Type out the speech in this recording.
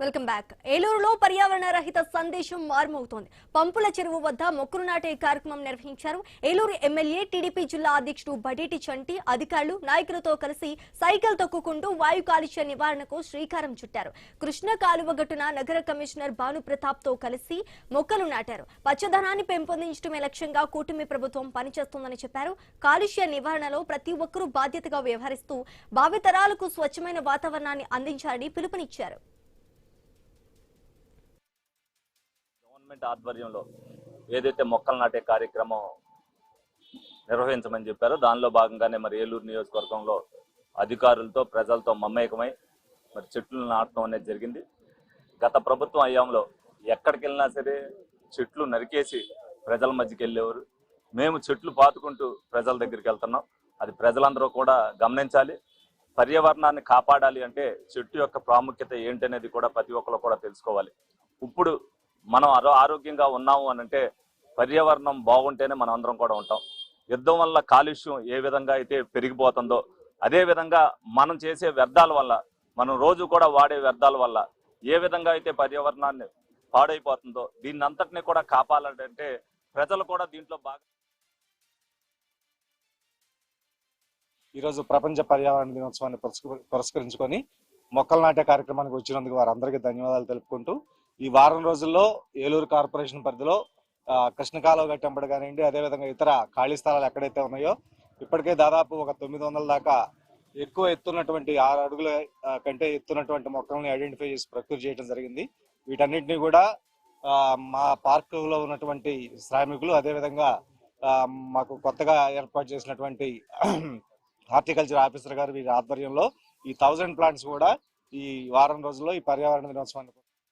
Welcome back. ఏలూరులో పర్యావరణ రహిత సందేశం మారుమోగుతోంది. పంపుల చెరువు వద్ద మొక్కలు నాటే కార్యక్రమం నిర్వహించారు. ఏలూరు ఎమ్మెల్యే టీడీపీ జిల్లా అధ్యక్షుడు బడేటి చంటి అధికారులు నాయకులతో కలిసి సైకిల్ తొక్కుకుంటూ వాయు కాలుష్య నివారణకు శ్రీకారం చుట్టారు. కృష్ణ కాలువ గట్టున నగర కమిషనర్ భానుప్రతాప్ తో కలిసి మొక్కలు నాటారు. పచ్చదనాన్ని పెంపొందించడమే లక్ష్యంగా కూటమి ప్రభుత్వం పనిచేస్తోందని చెప్పారు. కాలుష్య నివారణలో ప్రతి ఒక్కరూ బాధ్యతగా వ్యవహరిస్తూ భావితరాలకు స్వచ్ఛమైన వాతావరణాన్ని అందించాలని పిలుపునిచ్చారు. గవర్నమెంట్ ఆధ్వర్యంలో ఏదైతే మొక్కలు నాటే కార్యక్రమం నిర్వహించమని చెప్పారో దానిలో భాగంగానే మరి ఏలూరు నియోజకవర్గంలో అధికారులతో ప్రజలతో మమేకమై మరి చెట్లు నాటడం అనేది జరిగింది. గత ప్రభుత్వం హయాంలో ఎక్కడికి వెళ్ళినా సరే చెట్లు నరికేసి ప్రజల మధ్యకి వెళ్ళేవారు. మేము చెట్లు పాతుకుంటూ ప్రజల దగ్గరికి వెళ్తున్నాం. అది ప్రజలందరూ కూడా గమనించాలి. పర్యావరణాన్ని కాపాడాలి అంటే చెట్టు యొక్క ప్రాముఖ్యత ఏంటనేది కూడా ప్రతి ఒక్కరు కూడా తెలుసుకోవాలి. ఇప్పుడు మనం ఆరోగ్యంగా ఉన్నాము అని అంటే పర్యావరణం బాగుంటేనే మనం అందరం కూడా ఉంటాం. యుద్ధం వల్ల కాలుష్యం ఏ విధంగా అయితే పెరిగిపోతుందో అదే విధంగా మనం చేసే వ్యర్థాల వల్ల, మనం రోజు కూడా వాడే వ్యర్థాల వల్ల ఏ విధంగా అయితే పర్యావరణాన్ని పాడైపోతుందో దీన్ని అంతటినీ కూడా కాపాడాలంటే ప్రజలు కూడా దీంట్లో బాగా. ఈరోజు ప్రపంచ పర్యావరణ దినోత్సవాన్ని పురస్కరించుకొని మొక్కలు నాటే కార్యక్రమానికి వచ్చినందుకు వారందరికీ ధన్యవాదాలు తెలుపుకుంటూ, ఈ వారం రోజుల్లో ఏలూరు కార్పొరేషన్ పరిధిలో కృష్ణ కాలువ గట్టెంబడి కానివ్వండి, అదేవిధంగా ఇతర ఖాళీ స్థలాలు ఎక్కడైతే ఉన్నాయో ఇప్పటికే దాదాపు ఒక 900 దాకా ఎక్కువ ఎత్తున్నటువంటి 6 అడుగుల కంటే ఎత్తున్నటువంటి మొక్కల్ని ఐడెంటిఫై చేసి ప్రక్రియ చేయడం జరిగింది. వీటన్నిటిని కూడా మా పార్కులో ఉన్నటువంటి శ్రామికులు, అదేవిధంగా మాకు కొత్తగా ఏర్పాటు చేసినటువంటి హార్టికల్చర్ ఆఫీసర్ గారు వీరి ఆధ్వర్యంలో ఈ 1000 ప్లాంట్స్ కూడా ఈ వారం రోజుల్లో ఈ పర్యావరణ దినోత్సవాన్ని